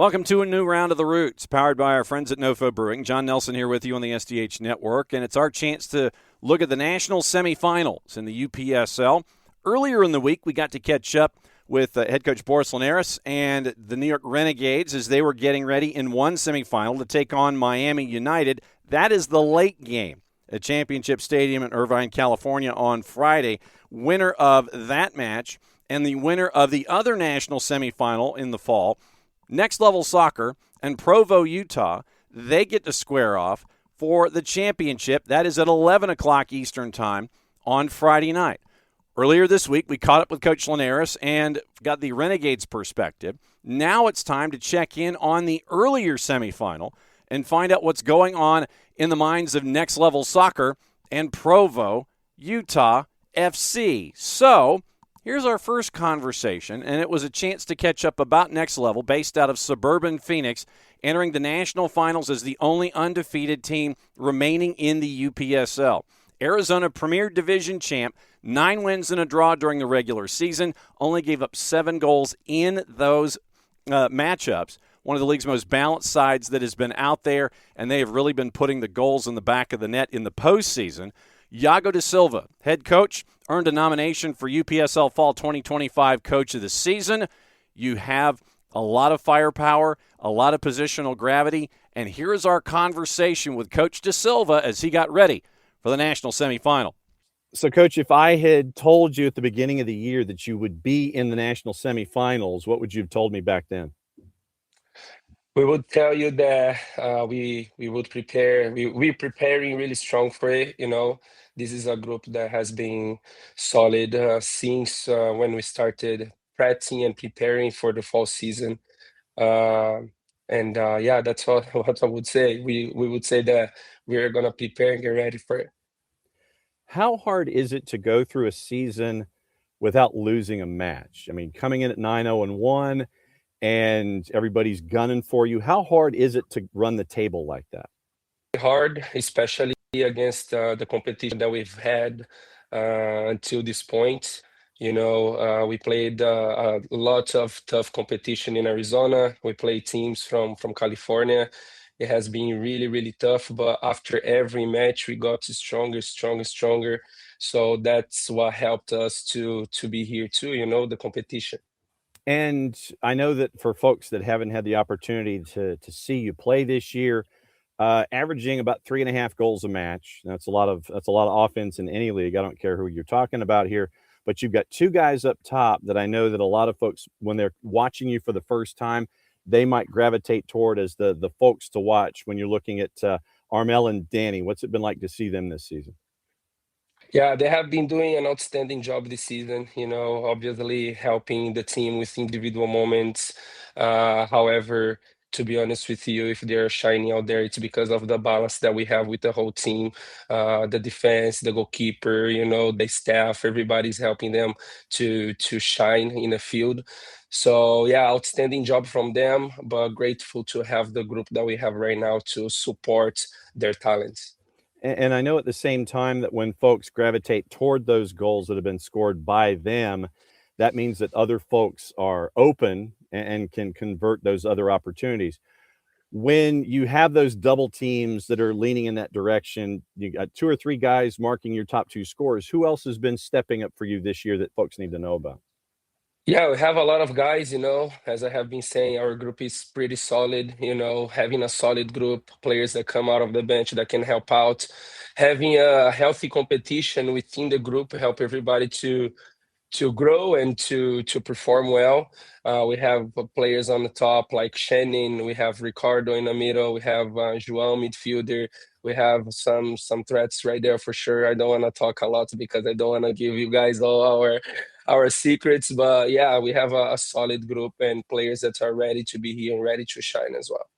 Welcome to a new round of The Roots, powered by our friends at Nofo Brewing. John Nelson here with you on the SDH Network, and it's our chance to look at the national semifinals in the UPSL. Earlier in the week, we got to catch up with head coach Boris Linares and the New York Renegades as they were getting ready in one semifinal to take on Miami United. That is the late game at Championship Stadium in Irvine, California on Friday. Winner of that match and the winner of the other national semifinal in the fall, Next Level Soccer and Provo, Utah, they get to square off for the championship. That is at 11 o'clock Eastern time on Friday night. Earlier this week, we caught up with Coach Linares and got the Renegades' perspective. Now it's time to check in on the earlier semifinal and find out what's going on in the minds of Next Level Soccer and Provo Utah FC. So here's our first conversation, and it was a chance to catch up about Next Level, based out of suburban Phoenix, entering the national finals as the only undefeated team remaining in the UPSL. Arizona Premier Division champ, 9 wins and a draw during the regular season, only gave up 7 goals in those matchups. One of the league's most balanced sides that has been out there, and they have really been putting the goals in the back of the net in the postseason. Yago da Silva, head coach, earned a nomination for UPSL Fall 2025 Coach of the Season. You have a lot of firepower, a lot of positional gravity, and here is our conversation with Coach da Silva as he got ready for the national semifinal. So, Coach, if I had told you at the beginning of the year that you would be in the national semifinals, what would you have told me back then? We would tell you that we would prepare. We're preparing really strong for it. This is a group that has been solid since when we started practicing and preparing for the fall season. That's what I would say. We would say that we are gonna prepare and get ready for it. How hard is it to go through a season without losing a match? I mean, coming in at 9-0-1 and everybody's gunning for you. How hard is it to run the table like that? Hard, especially against the competition that we've had until this point. We played a lot of tough competition in Arizona. We played teams from California. It has been really, really tough, but after every match, we got stronger. So that's what helped us to be here too, the competition. And I know that for folks that haven't had the opportunity to see you play this year, averaging about 3.5 goals a match. That's a lot of offense in any league. I don't care who you're talking about here, but you've got 2 guys up top that I know that a lot of folks, when they're watching you for the first time, they might gravitate toward as the folks to watch when you're looking at Armel and Danny. What's it been like to see them this season? Yeah, they have been doing an outstanding job this season, obviously helping the team with individual moments. However, to be honest with you, if they're shining out there, it's because of the balance that we have with the whole team, the defense, the goalkeeper, the staff, everybody's helping them to shine in the field. So yeah, outstanding job from them, but grateful to have the group that we have right now to support their talents. And I know at the same time that when folks gravitate toward those goals that have been scored by them, that means that other folks are open and can convert those other opportunities. When you have those double teams that are leaning in that direction, you got 2 or 3 guys marking your top 2 scorers. Who else has been stepping up for you this year that folks need to know about? Yeah, we have a lot of guys, as I have been saying, our group is pretty solid, having a solid group, players that come out of the bench that can help out, having a healthy competition within the group, help everybody to grow and to perform well. We have players on the top like Shannon, we have Ricardo in the middle, we have João midfielder, we have some threats right there for sure. I don't want to talk a lot because I don't want to give you guys all our secrets, but yeah, we have a solid group and players that are ready to be here and ready to shine as well.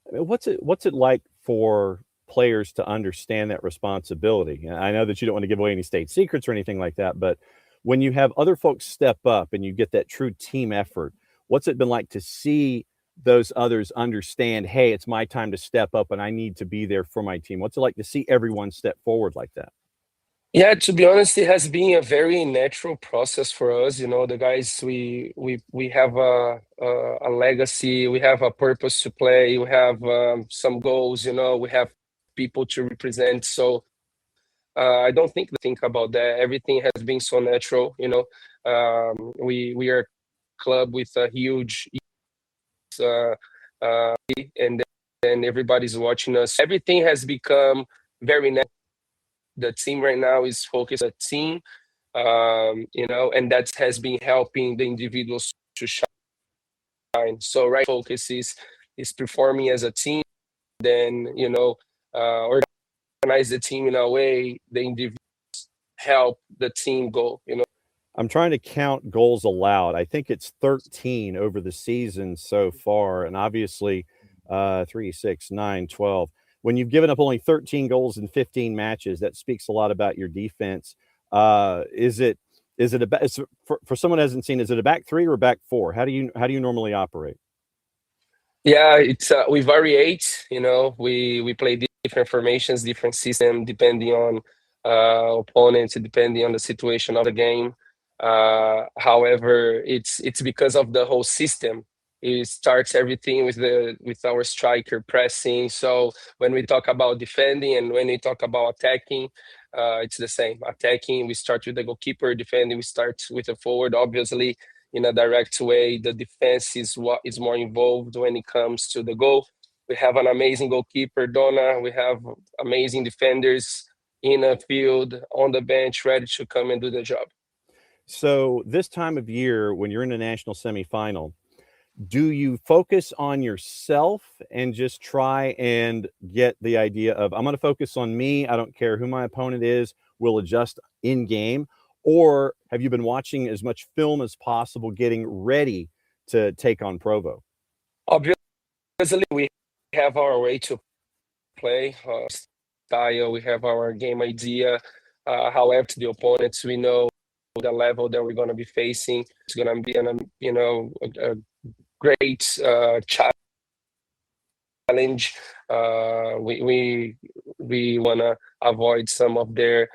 I mean, what's it like for players to understand that responsibility? I know that you don't want to give away any state secrets or anything like that, but when you have other folks step up and you get that true team effort, what's it been like to see those others understand, hey, it's my time to step up and I need to be there for my team? What's it like to see everyone step forward like that? Yeah, to be honest, it has been a very natural process for us. You know, the guys, we have a legacy, we have a purpose to play, we have some goals. You know, we have people to represent. So I don't think about that. Everything has been so natural. You know, we are a club with a huge uh, and then everybody's watching us. Everything has become very natural. The team right now is focused on the team, you know, and that has been helping the individuals to shine. So right focus is performing as a team, then you know, organize the team in a way the individuals help the team go. You know. I'm trying to count goals allowed. I think it's 13 over the season so far, and obviously, 3, 6, 9, 12. When you've given up only 13 goals in 15 matches, that speaks a lot about your defense. Is it for someone who hasn't seen? Is it a back three or a back four? How do you normally operate? Yeah, it's we variate. You know, we play different formations, different system depending on opponents, depending on the situation of the game. However, it's because of the whole system. It starts everything with our striker pressing. So when we talk about defending and when we talk about attacking, it's the same. Attacking, we start with the goalkeeper. Defending, we start with the forward. Obviously, in a direct way. The defense is what is more involved when it comes to the goal. We have an amazing goalkeeper, Donna. We have amazing defenders in the field, on the bench, ready to come and do the job. So this time of year, when you're in a national semifinal, do you focus on yourself and just try and get the idea of I'm going to focus on me, I don't care who my opponent is, we'll adjust in game? Or have you been watching as much film as possible getting ready to take on Provo? Obviously, we have our way to play, style, we have our game idea. However, to the opponents, we know the level that we're going to be facing. It's going to be a great challenge. We want to avoid some of their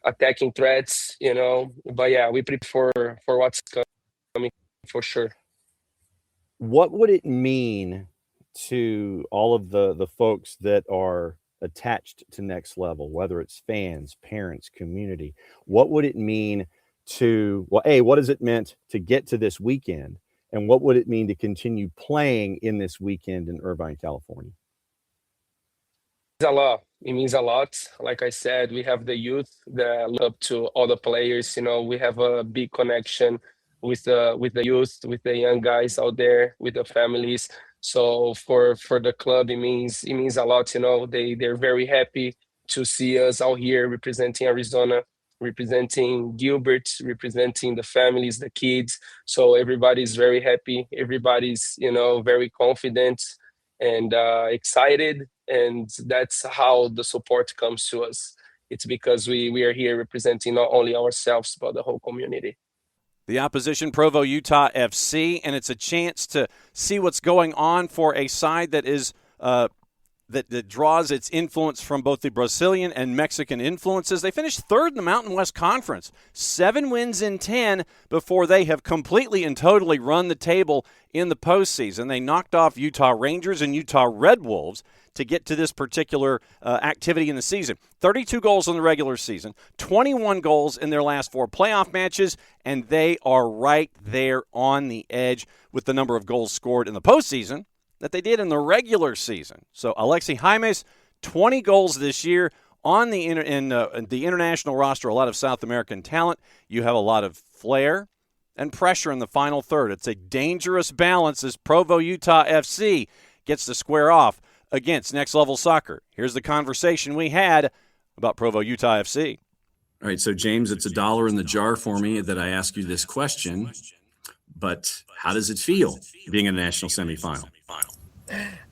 attacking threats, you know. But yeah, we prepare for what's coming for sure. What would it mean to all of the folks that are attached to Next Level, whether it's fans, parents, community? What would it mean to, well, A, what has it meant to get to this weekend? And what would it mean to continue playing in this weekend in Irvine, California? A lot. It means a lot. Like I said, we have the youth that look up to all the players. You know, we have a big connection with the youth, with the young guys out there, with the families. So for the club, it means a lot. You know, they're very happy to see us out here representing Arizona, representing Gilbert, representing the families, the kids. So everybody's very happy. Everybody's very confident and excited, and that's how the support comes to us. It's because we are here representing not only ourselves but the whole community. The opposition, Provo Utah FC, and it's a chance to see what's going on for a side that is that draws its influence from both the Brazilian and Mexican influences. They finished third in the Mountain West Conference, 7 wins in 10 before they have completely and totally run the table in the postseason. They knocked off Utah Rangers and Utah Red Wolves to get to this particular activity in the season. 32 goals in the regular season, 21 goals in their last 4 playoff matches, and they are right there on the edge with the number of goals scored in the postseason that they did in the regular season. So Alexi Jaimes, 20 goals this year on the the international roster, a lot of South American talent. You have a lot of flair and pressure in the final third. It's a dangerous balance as Provo Utah FC gets to square off against Next Level Soccer. Here's the conversation we had about Provo Utah FC. All right, so James, it's $1 in the jar for me that I ask you this question, but how does it feel being in a national semifinal?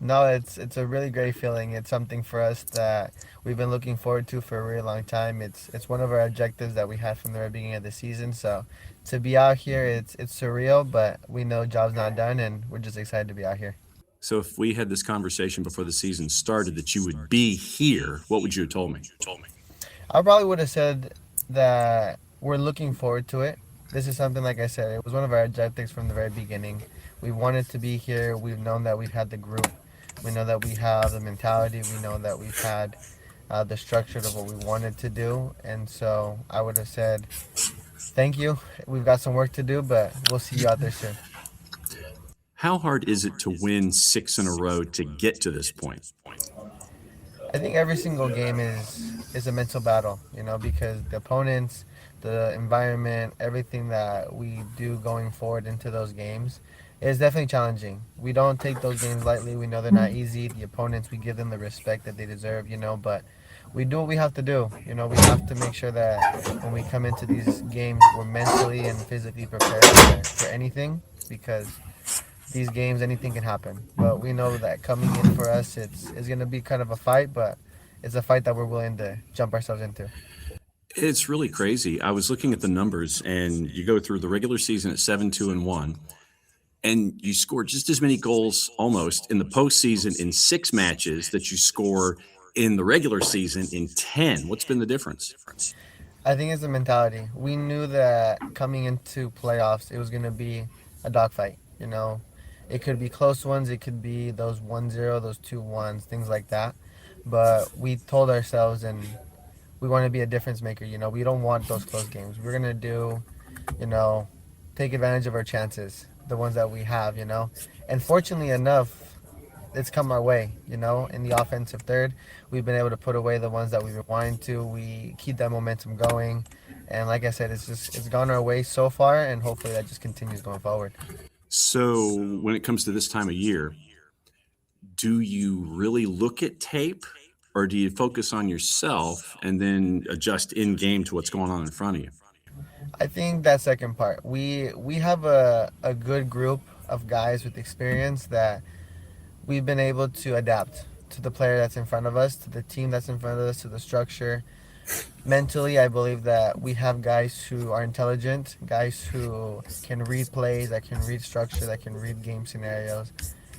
No, it's a really great feeling. It's something for us that we've been looking forward to for a really long time. It's one of our objectives that we had from the very beginning of the season. So to be out here, it's surreal, but we know job's not done, and we're just excited to be out here. So if we had this conversation before the season started that you would be here, what would you have told me? I probably would have said that we're looking forward to it. This is something, like I said, it was one of our objectives from the very beginning. We wanted to be here. We've known that we've had the group. We know that we have the mentality. We know that we've had the structure of what we wanted to do. And so I would have said, thank you. We've got some work to do, but we'll see you out there soon. How hard is it to win 6 in a row to get to this point? I think every single game is a mental battle, because the opponents, the environment, everything that we do going forward into those games is definitely challenging. We don't take those games lightly. We know they're not easy. The opponents, we give them the respect that they deserve, but we do what we have to do. We have to make sure that when we come into these games, we're mentally and physically prepared for anything, because these games, anything can happen. But we know that coming in for us, it's going to be kind of a fight, but it's a fight that we're willing to jump ourselves into. It's really crazy. I was looking at the numbers, and you go through the regular season at 7-2-1, and you score just as many goals almost in the postseason in 6 matches that you score in the regular season in 10. What's been the difference? I think it's the mentality. We knew that coming into playoffs, it was going to be a dogfight. It could be close ones. It could be those 1-0, those 2-1s, things like that. But we told ourselves, and we want to be a difference maker. We don't want those close games. We're going to do, take advantage of our chances, the ones that we have, And fortunately enough, it's come our way, in the offensive third. We've been able to put away the ones that we've been wanting to. We keep that momentum going. And like I said, it's gone our way so far, and hopefully that just continues going forward. So when it comes to this time of year, do you really look at tape, or do you focus on yourself and then adjust in game to what's going on in front of you? I think that second part. We have a good group of guys with experience that we've been able to adapt to the player that's in front of us, to the team that's in front of us, to the structure. Mentally, I believe that we have guys who are intelligent, guys who can read plays, that can read structure, that can read game scenarios.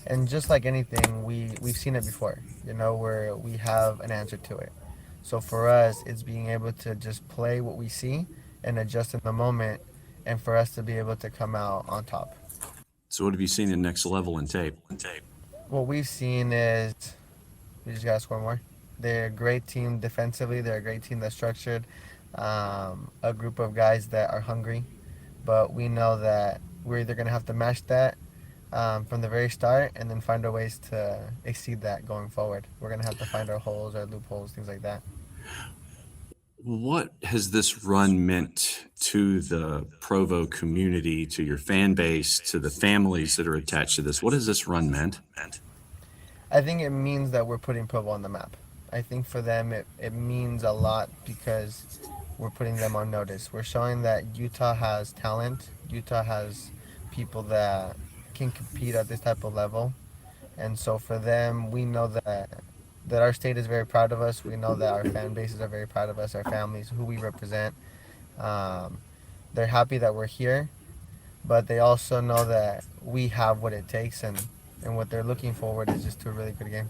And just like anything, we've seen it before, where we have an answer to it. So for us, it's being able to just play what we see and adjust in the moment, and for us to be able to come out on top. So what have you seen in next level in tape? What we've seen is we just got to score more. They're a great team defensively. They're a great team that's structured. A group of guys that are hungry. But we know that we're either going to have to match that from the very start and then find our ways to exceed that going forward. We're going to have to find our holes, our loopholes, things like that. What has this run meant to the Provo community, to your fan base, to the families that are attached to this? What has this run meant? I think it means that we're putting Provo on the map. I think for them it means a lot because we're putting them on notice. We're showing that Utah has talent. Utah has people that can compete at this type of level. And so for them, we know that our state is very proud of us. We know that our fan bases are very proud of us, our families, who we represent. They're happy that we're here, but they also know that we have what it takes, and what they're looking forward is just to a really good game.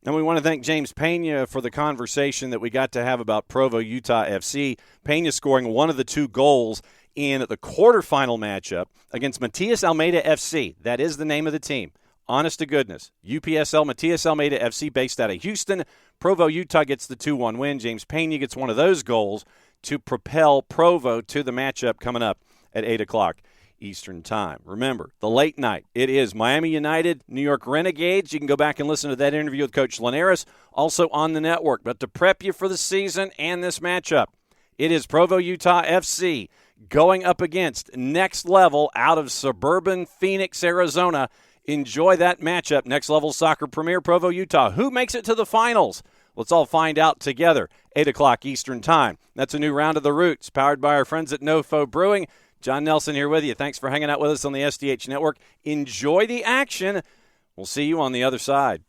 And we want to thank James Pena for the conversation that we got to have about Provo Utah FC. Pena scoring one of the 2 goals in the quarterfinal matchup against Matias Almeida FC. That is the name of the team. Honest to goodness. UPSL Matias Almeida FC based out of Houston. Provo Utah gets the 2-1 win. James Pena gets one of those goals to propel Provo to the matchup coming up at 8 o'clock Eastern Time. Remember, the late night, it is Miami United, New York Renegades. You can go back and listen to that interview with Coach Linares, also on the network. But to prep you for the season and this matchup, it is Provo Utah FC going up against Next Level out of suburban Phoenix, Arizona. Enjoy that matchup. Next Level Soccer Premier Provo Utah. Who makes it to the finals? Let's all find out together. 8 o'clock Eastern Time. That's a new round of the Roots, powered by our friends at NoFo Brewing. John Nelson here with you. Thanks for hanging out with us on the SDH Network. Enjoy the action. We'll see you on the other side.